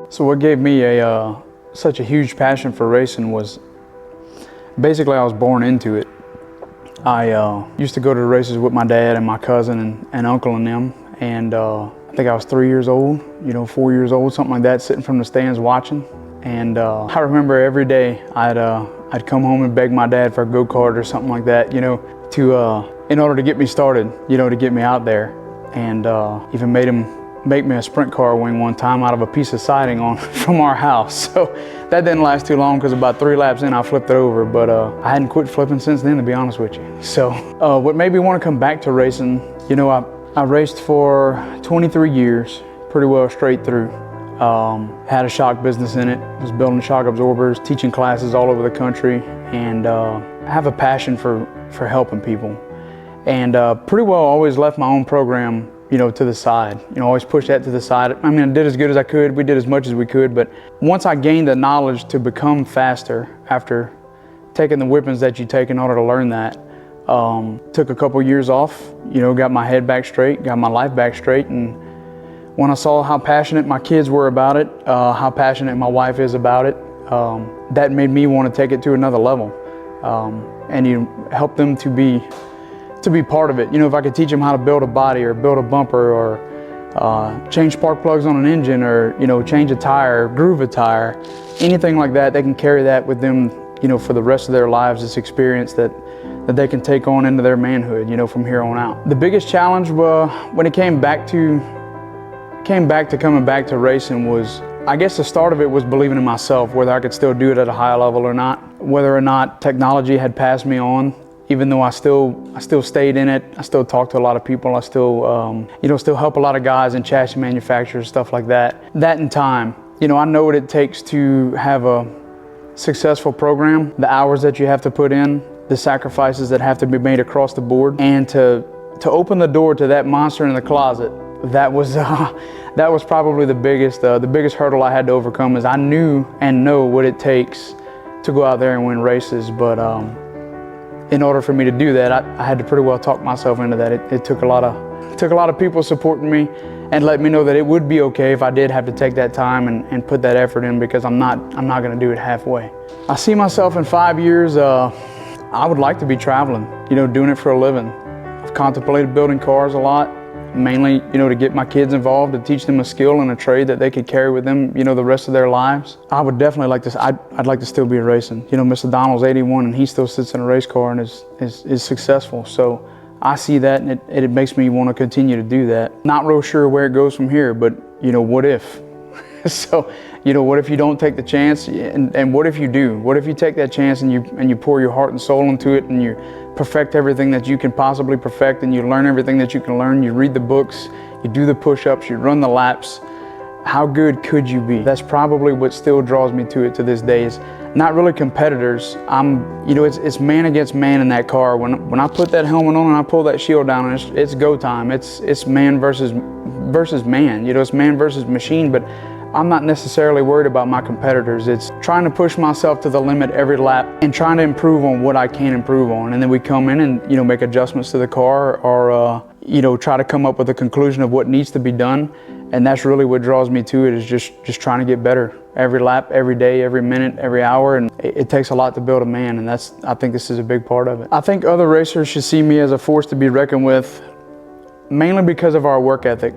So what gave me such a huge passion for racing was basically I was born into it. I used to go to the races with my dad and my cousin and uncle and them, and I think I was 3 years old, 4 years old, something like that, sitting from the stands watching. And I remember every day I'd come home and beg my dad for a go-kart or something like that, in order to get me started, to get me out there. And even made him make me a sprint car wing one time out of a piece of siding from our house. So that didn't last too long, because about 3 laps in I flipped it over, but I hadn't quit flipping since then, to be honest with you. So what made me want to come back to racing, I raced for 23 years, pretty well straight through. Had a shock business in it, was building shock absorbers, teaching classes all over the country, and I have a passion for helping people. And pretty well always left my own program to the side, always pushed that to the side. I mean, I did as good as I could. We did as much as we could, but once I gained the knowledge to become faster after taking the whippings that you take in order to learn that, took a couple years off, got my head back straight, got my life back straight. And when I saw how passionate my kids were about it, how passionate my wife is about it, that made me want to take it to another level, and help them to be part of it. If I could teach them how to build a body or build a bumper or change spark plugs on an engine or, change a tire, groove a tire, anything like that, they can carry that with them, for the rest of their lives, this experience that they can take on into their manhood, from here on out. The biggest challenge when it came back to coming back to racing was, I guess the start of it was believing in myself, whether I could still do it at a high level or not, whether or not technology had passed me on. Even though I still stayed in it, I still talk to a lot of people. I still, still help a lot of guys and chassis manufacturers, stuff like that. That in time, I know what it takes to have a successful program, the hours that you have to put in, the sacrifices that have to be made across the board, and to open the door to that monster in the closet. That was probably the biggest hurdle I had to overcome. Is I knew and know what it takes to go out there and win races, but in order for me to do that, I had to pretty well talk myself into that. It took a lot of people supporting me and let me know that it would be okay if I did have to take that time and put that effort in, because I'm not going to do it halfway. I see myself in 5 years. I would like to be traveling, doing it for a living. I've contemplated building cars a lot, mainly, to get my kids involved, to teach them a skill and a trade that they could carry with them, the rest of their lives. I would definitely like to, I'd like to still be racing. Mr. Donald's 81 and he still sits in a race car and is successful. So I see that, and it makes me want to continue to do that. Not real sure where it goes from here, but what if? So, what if you don't take the chance, and what if you do? What if you take that chance and you pour your heart and soul into it, and you perfect everything that you can possibly perfect, and you learn everything that you can learn, you read the books, you do the push-ups, you run the laps. How good could you be? That's probably what still draws me to it to this day. Is not really competitors. It's man against man in that car. When I put that helmet on and I pull that shield down, and it's go time. It's man versus man. It's man versus machine. But I'm not necessarily worried about my competitors. It's trying to push myself to the limit every lap and trying to improve on what I can improve on. And then we come in and, make adjustments to the car, or, try to come up with a conclusion of what needs to be done. And that's really what draws me to it, is just trying to get better every lap, every day, every minute, every hour. And it takes a lot to build a man. And I think this is a big part of it. I think other racers should see me as a force to be reckoned with, mainly because of our work ethic.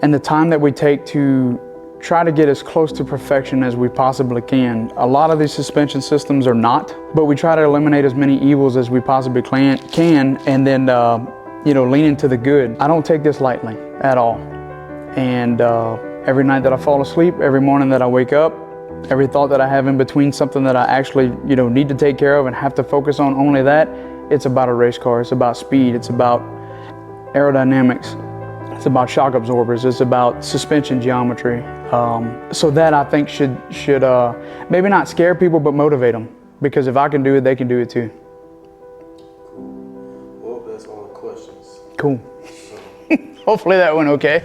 And the time that we take to try to get as close to perfection as we possibly can. A lot of these suspension systems are not, but we try to eliminate as many evils as we possibly can, and then lean into the good. I don't take this lightly at all. And every night that I fall asleep, every morning that I wake up, every thought that I have in between something that I actually need to take care of and have to focus on only that, it's about a race car. It's about speed. It's about aerodynamics. It's about shock absorbers. It's about suspension geometry. So that, I think, should maybe not scare people, but motivate them. Because if I can do it, they can do it too. Well, that's all the questions. Cool. Hopefully that went okay.